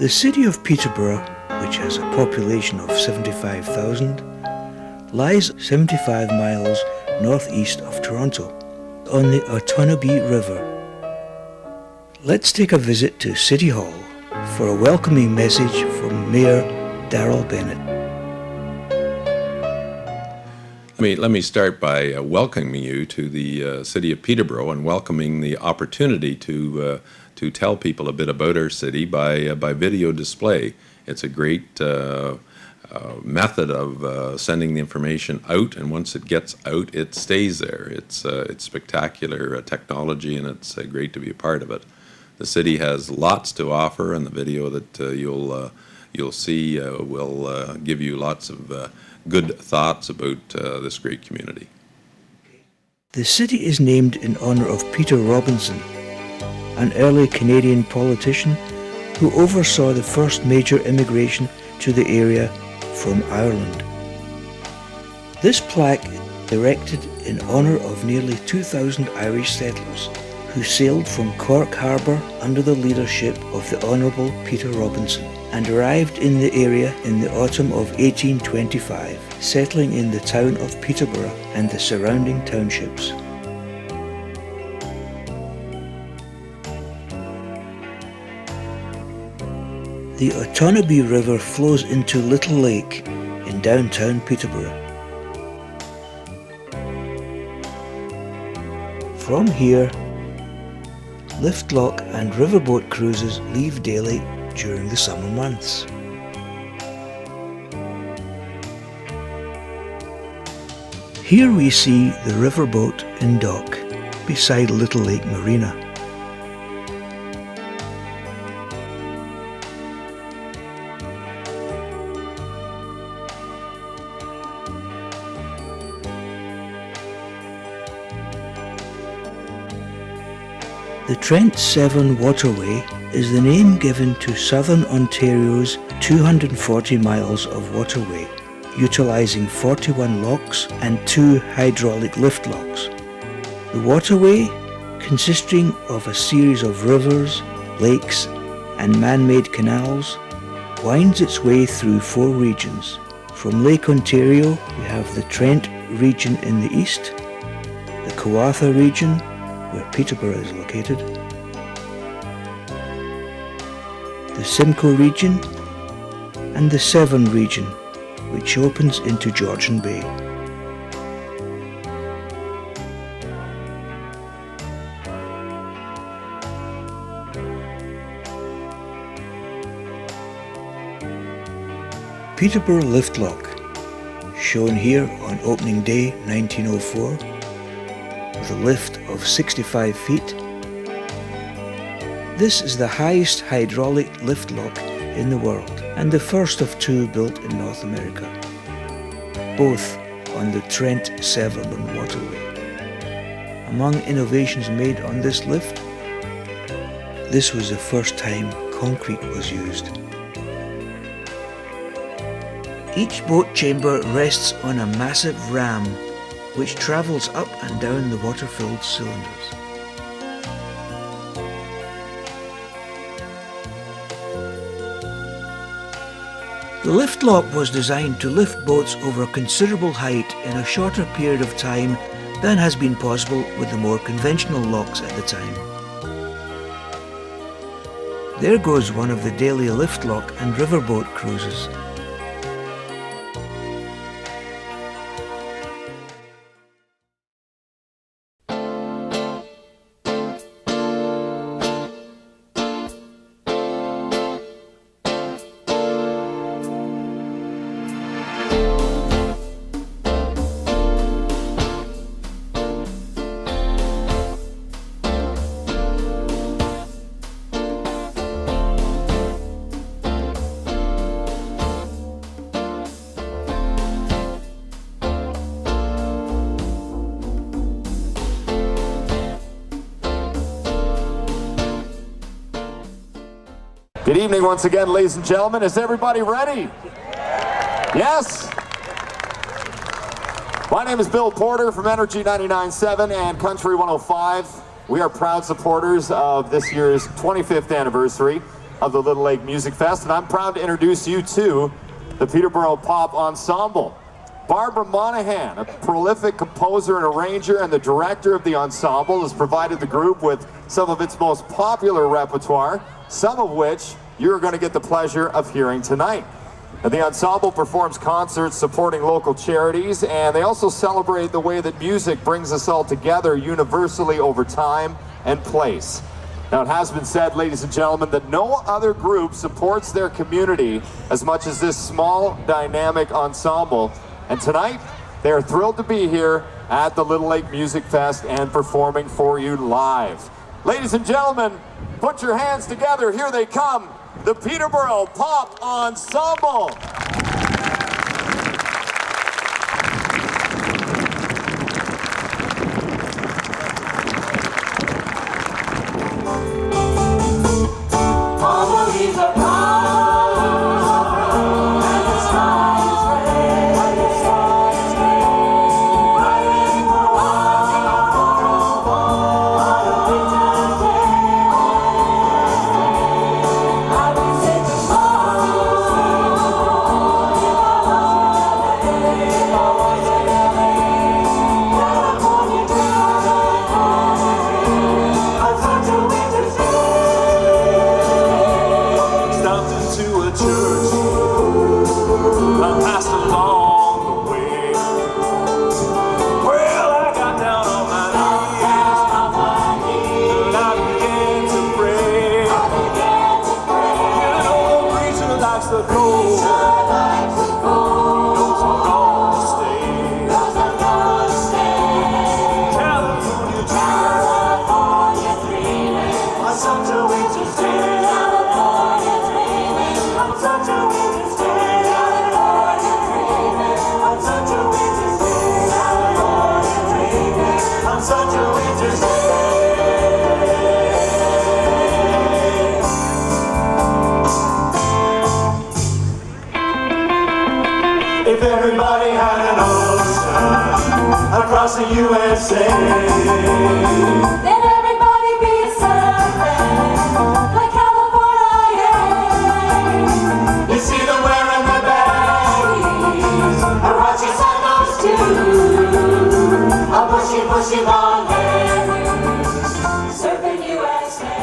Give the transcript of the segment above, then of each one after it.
The city of Peterborough, which has a population of 75,000, lies 75 miles northeast of Toronto on the Otonabee River. Let's take a visit to City Hall for a welcoming message from Mayor Darrell Bennett. Let me start by welcoming you to the city of Peterborough and welcoming the opportunity to tell people a bit about our city by video display. It's a great method of sending the information out, and once it gets out, it stays there. It's spectacular technology, and it's great to be a part of it. The city has lots to offer, and the video that you'll see will give you lots of good thoughts about this great community. The city is named in honour of Peter Robinson, an early Canadian politician who oversaw the first major immigration to the area from Ireland. This plaque is erected in honour of nearly 2,000 Irish settlers who sailed from Cork Harbour under the leadership of the Honourable Peter Robinson and arrived in the area in the autumn of 1825, settling in the town of Peterborough and the surrounding townships. The Otonabee River flows into Little Lake in downtown Peterborough. From here, lift lock and riverboat cruises leave daily during the summer months. Here we see the riverboat in dock beside Little Lake Marina. The Trent Severn Waterway is the name given to southern Ontario's 240 miles of waterway, utilising 41 locks and 2 hydraulic lift locks. The waterway, consisting of a series of rivers, lakes and man-made canals, winds its way through 4 regions. From Lake Ontario we have the Trent region in the east, the Kawartha region, where Peterborough is located, the Simcoe region, and the Severn region, which opens into Georgian Bay. Peterborough Lift Lock, shown here on opening day 1904, with a lift of 65 feet. This is the highest hydraulic lift lock in the world and the first of 2 built in North America, both on the Trent Severn Waterway. Among innovations made on this lift, this was the first time concrete was used. Each boat chamber rests on a massive ram which travels up and down the water-filled cylinders. The lift lock was designed to lift boats over a considerable height in a shorter period of time than has been possible with the more conventional locks at the time. There goes one of the daily lift lock and riverboat cruises. Good evening once again, ladies and gentlemen. Is everybody ready? Yes? My name is Bill Porter from Energy 99.7 and Country 105. We are proud supporters of this year's 25th anniversary. of the Little Lake Music Fest, and I'm proud to introduce you to the Peterborough Pop Ensemble. Barbara Monahan, a prolific composer and arranger and the director of the ensemble, has provided the group with some of its most popular repertoire, some of which you're going to get the pleasure of hearing tonight. And the ensemble performs concerts supporting local charities, and they also celebrate the way that music brings us all together universally over time and place. Now, it has been said, ladies and gentlemen, that no other group supports their community as much as this small, dynamic ensemble. And tonight, they are thrilled to be here at the Little Lake Music Fest and performing for you live. Ladies and gentlemen, put your hands together. Here they come, the Peterborough Pop Ensemble. If everybody had an ocean across the USA, then everybody be surfing like California. you see them wearing their baggies, Or watch your sandals too. A bushy, bushy long hair, surfing USA.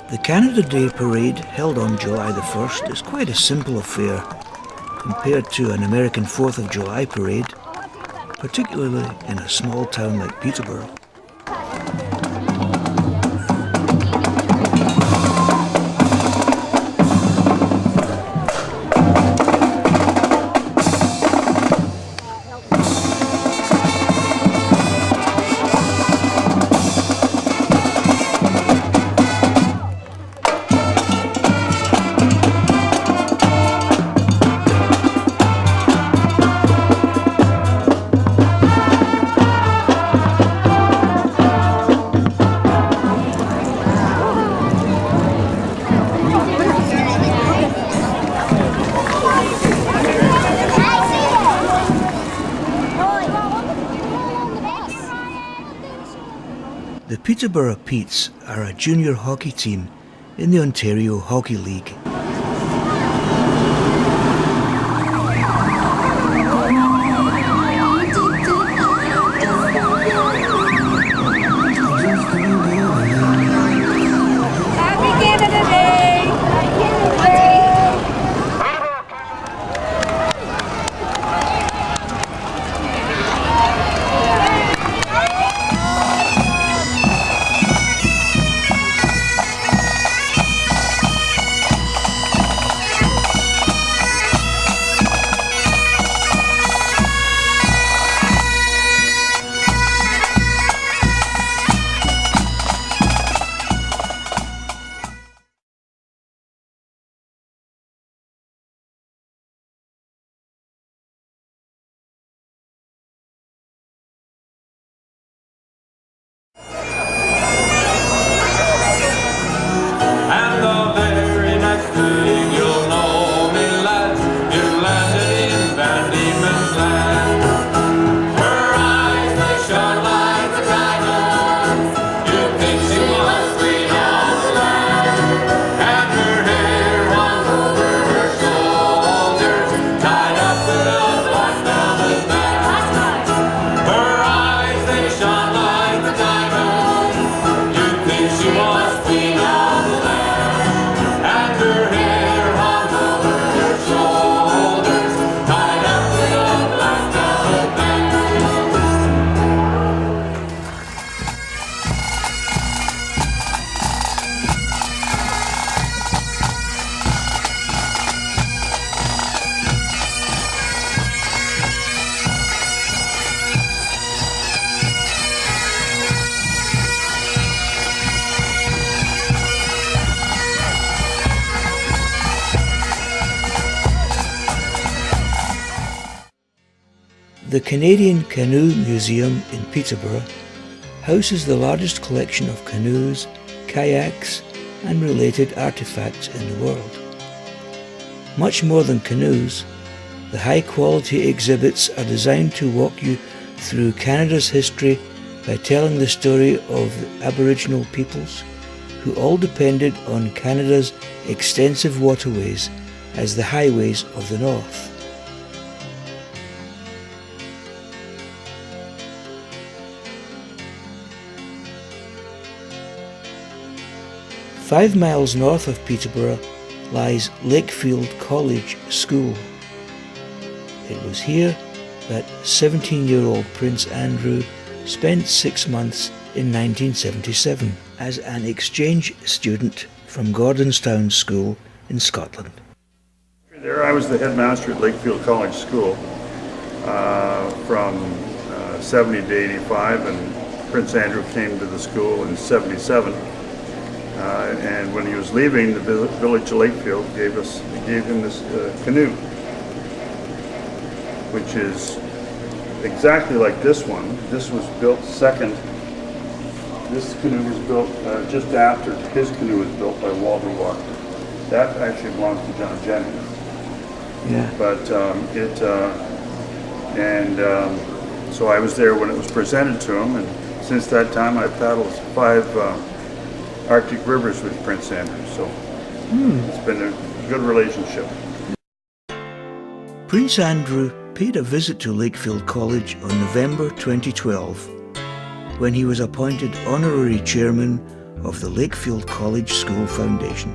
The Canada Day Parade, held on July the 1st, is quite a simple affair compared to an American 4th of July parade, particularly in a small town like Peterborough. The Peterborough Petes are a junior hockey team in the Ontario Hockey League. Happy Canada Day! The Canadian Canoe Museum in Peterborough houses the largest collection of canoes, kayaks, and related artifacts in the world. Much more than canoes, the high-quality exhibits are designed to walk you through Canada's history by telling the story of the Aboriginal peoples who all depended on Canada's extensive waterways as the highways of the north. "5 miles north of Peterborough lies Lakefield College School. It was here that 17-year-old Prince Andrew spent 6 months in 1977 as an exchange student from Gordonstoun School in Scotland. There I was the headmaster at Lakefield College School from 70 to 85, and Prince Andrew came to the school in 77. And when he was leaving, the village of Lakefield gave him this canoe, which is exactly like this one. This was built second. This canoe was built just after his canoe was built by Walter Walker. That actually belongs to John Jennings. Yeah. But so I was there when it was presented to him, and since that time I've paddled 5 Arctic rivers with Prince Andrew, so it's been a good relationship. Prince Andrew paid a visit to Lakefield College on November 2012 when he was appointed honorary chairman of the Lakefield College School Foundation.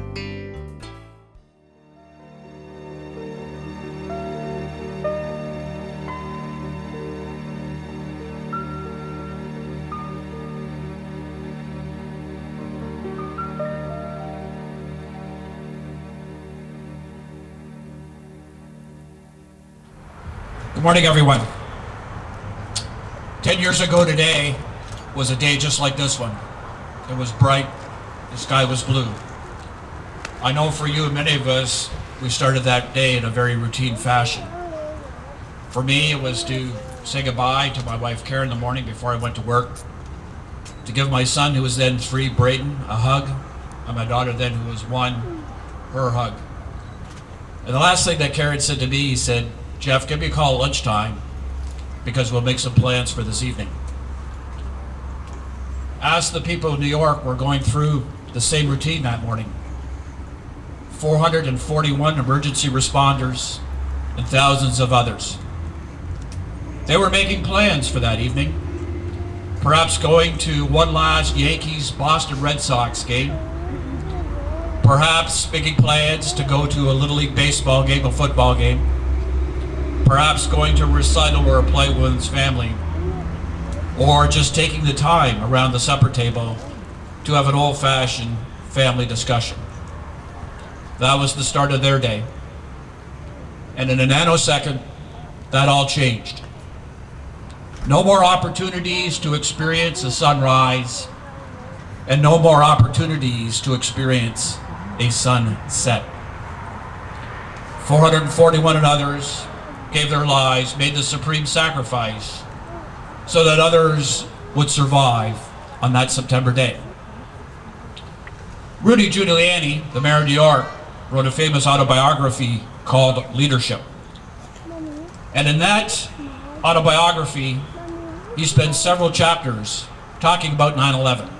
Good morning, everyone. 10 years ago today was a day just like this one. It was bright, the sky was blue. I know for you, many of us, we started that day in a very routine fashion. For me, it was to say goodbye to my wife Karen in the morning before I went to work, to give my son, who was then 3, Braden, a hug, and my daughter then, who was 1, her hug. And the last thing that Karen said to me, he said, "Jeff, give me a call at lunchtime because we'll make some plans for this evening." As the people of New York were going through the same routine that morning, 441 emergency responders and thousands of others. They were making plans for that evening, perhaps going to one last Yankees-Boston Red Sox game, perhaps making plans to go to a Little League baseball game, a football game, perhaps going to a recital or a play with his family, or just taking the time around the supper table to have an old-fashioned family discussion. That was the start of their day. And in a nanosecond, that all changed. No more opportunities to experience a sunrise, and no more opportunities to experience a sunset. 441 and others gave their lives, made the supreme sacrifice so that others would survive on that September day. Rudy Giuliani, the mayor of New York, wrote a famous autobiography called Leadership. And in that autobiography, he spent several chapters talking about 9/11.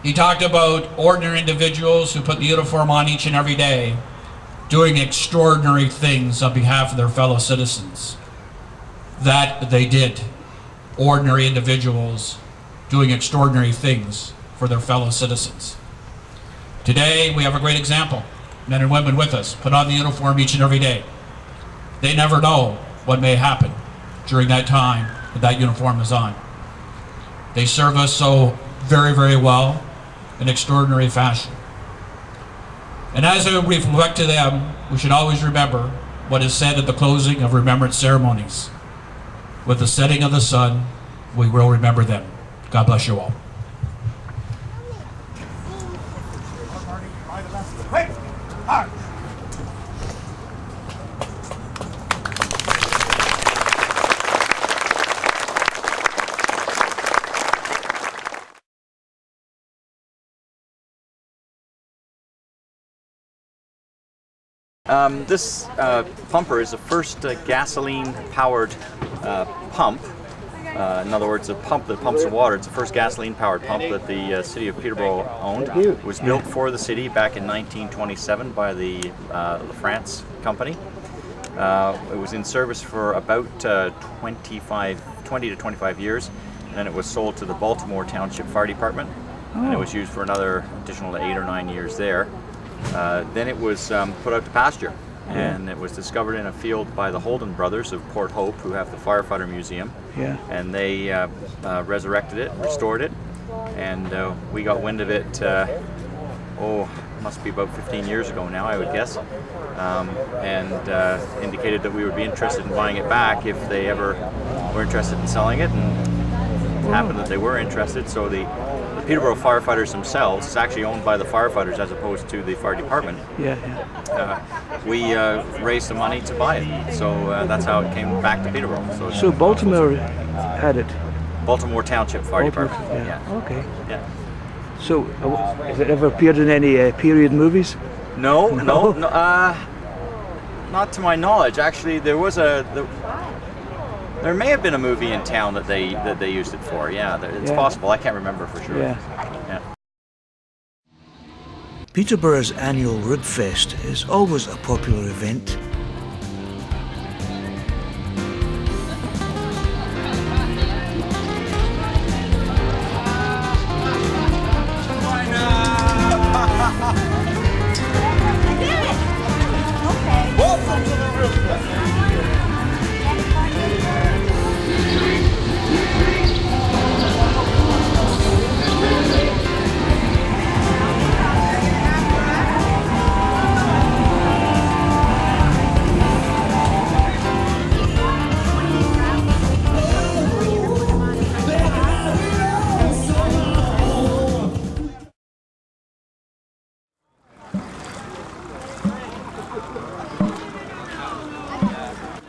He talked about ordinary individuals who put the uniform on each and every day, doing extraordinary things on behalf of their fellow citizens. That they did. Ordinary individuals doing extraordinary things for their fellow citizens. Today, we have a great example. Men and women with us put on the uniform each and every day. They never know what may happen during that time that that uniform is on. They serve us so very, very well in extraordinary fashion. And as we reflect to them, we should always remember what is said at the closing of remembrance ceremonies. With the setting of the sun, we will remember them. God bless you all. This pumper is the first gasoline-powered pump. In other words, a pump that pumps the water. It's the first gasoline-powered pump that the city of Peterborough owned. It was built for the city back in 1927 by the France company. It was in service for about 20 to 25 years, and then it was sold to the Baltimore Township Fire Department, and it was used for another additional 8 or 9 years there. Then it was put out to pasture, and it was discovered in a field by the Holden brothers of Port Hope, who have the firefighter museum. And they resurrected it, restored it, and we got wind of it, must be about 15 years ago now, I would guess, and indicated that we would be interested in buying it back if they ever were interested in selling it, and it happened that they were interested. So the Peterborough firefighters themselves, it's actually owned by the firefighters as opposed to the fire department. We raised the money to buy it, so that's how it came back to Peterborough. So Baltimore had it? Baltimore Township Fire Department. Okay. Yeah. So has it ever appeared in any period movies? No. Not to my knowledge. Actually, there was there may have been a movie in town that they used it for. Yeah, it's possible. I can't remember for sure. Yeah. Peterborough's annual Rib Fest is always a popular event.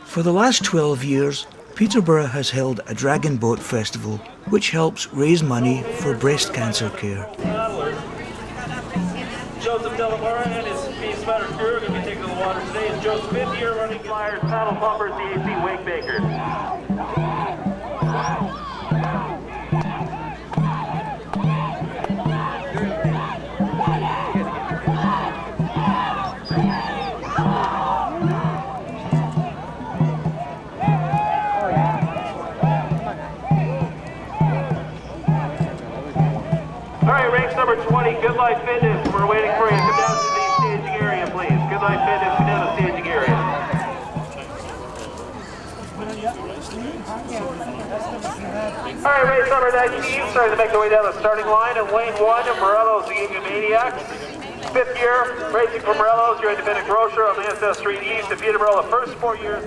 For the last 12 years, Peterborough has held a Dragon Boat Festival, which helps raise money for breast cancer care. Joseph Delamora and his Peace Matter crew are going to be taking the water today. It's Joe's 5th year running flyers, paddle pumpers, DAC wake makers. Number 20, Good Life Fitness. We're waiting for you. Come down to the staging area, please. Good Life Fitness, come down to the staging area. All right, race number 19, starting to make their way down the starting line. And lane 1 of Morello's, the Giga Maniacs. 5th year, racing for Morello's, your independent grocer on the SS Street East of Peterborough. The first 4 years.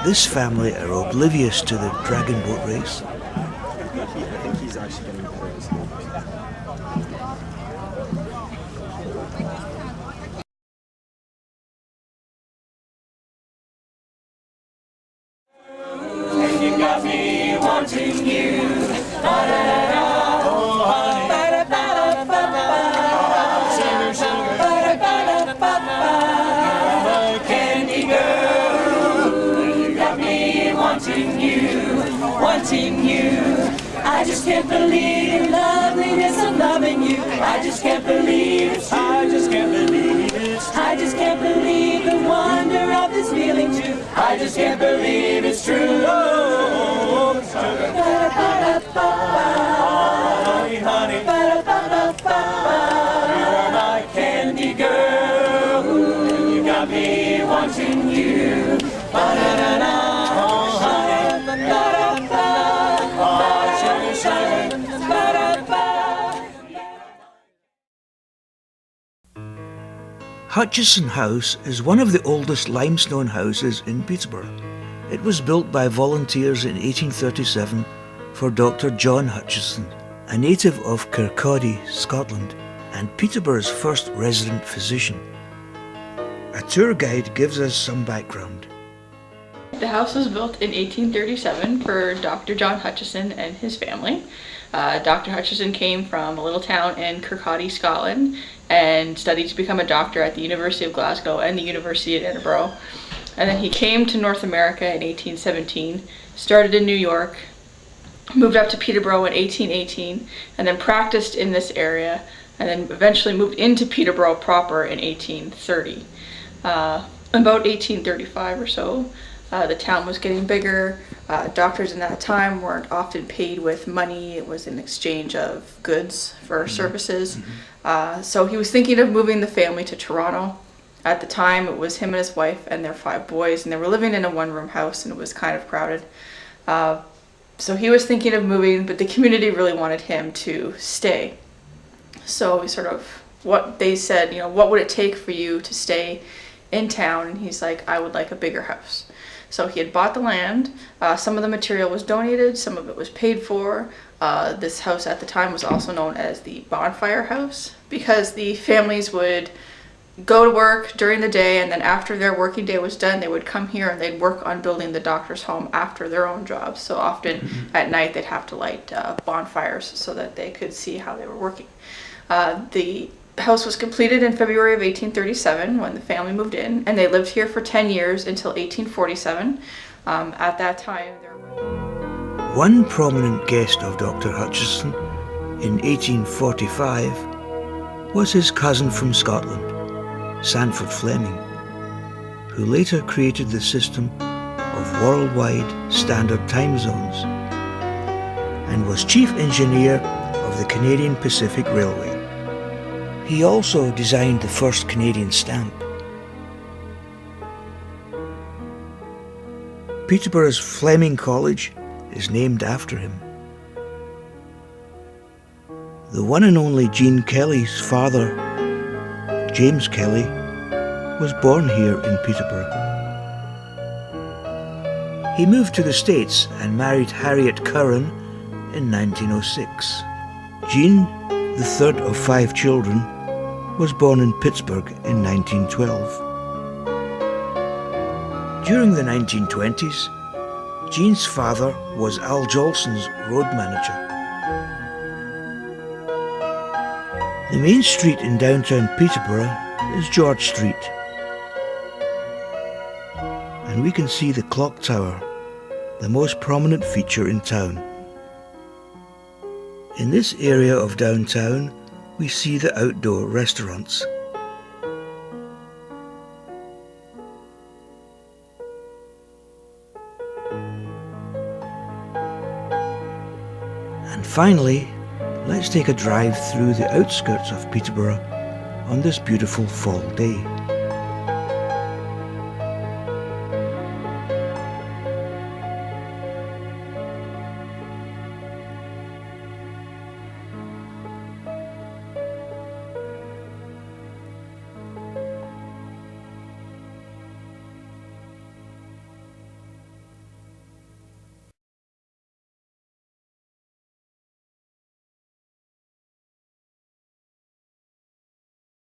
This family are oblivious to the Dragon Boat race. I think he's actually going to be You got me wanting you. Ba-da-da-da. Oh, honey. Ba-da-ba-da-ba-ba. Sugar, sugar. Ba-da-ba-da-ba-ba. Candy girl. You got me wanting you, wanting you. I just can't believe the loveliness of loving you. I just can't believe it's true. I just can't believe it's true. I just can't believe the wonder of this feeling too. I just can't believe it's true. Oh, honey, honey. You are my candy girl. You got me wanting you. Ba-da-da-da. Oh, honey. Hutchison House is one of the oldest limestone houses in Peterborough. It was built by volunteers in 1837 for Dr. John Hutchison, a native of Kirkcaldy, Scotland, and Peterborough's first resident physician. A tour guide gives us some background. The house was built in 1837 for Dr. John Hutchison and his family. Dr. Hutchison came from a little town in Kirkcaldy, Scotland, and studied to become a doctor at the University of Glasgow and the University of Edinburgh. And then he came to North America in 1817, started in New York, moved up to Peterborough in 1818, and then practiced in this area, and then eventually moved into Peterborough proper in 1830. About 1835 or so, the town was getting bigger. Doctors in that time weren't often paid with money. It was in exchange of goods for services. So he was thinking of moving the family to Toronto. At the time, it was him and his wife and their 5 boys, and they were living in a one-room house, and it was kind of crowded. So he was thinking of moving, but the community really wanted him to stay. So we sort of, what they said, you know, what would it take for you to stay in town? And he's like, I would like a bigger house. So he had bought the land. Some of the material was donated, some of it was paid for. This house at the time was also known as the Bonfire House, because the families would go to work during the day, and then after their working day was done, they would come here and they'd work on building the doctor's home after their own jobs. So often at night they'd have to light bonfires so that they could see how they were working. The house was completed in February of 1837 when the family moved in, and they lived here for 10 years until 1847. At that time, One prominent guest of Dr. Hutchison in 1845 was his cousin from Scotland, Sandford Fleming, who later created the system of worldwide standard time zones and was chief engineer of the Canadian Pacific Railway. He also designed the first Canadian stamp. Peterborough's Fleming College is named after him. The one and only Jean Kelly's father, James Kelly, was born here in Peterborough. He moved to the States and married Harriet Curran in 1906. Jean, the third of 5 children, was born in Pittsburgh in 1912. During the 1920s, Jean's father was Al Jolson's road manager. The main street in downtown Peterborough is George Street, and we can see the clock tower, the most prominent feature in town. In this area of downtown, we see the outdoor restaurants. And finally, let's take a drive through the outskirts of Peterborough on this beautiful fall day.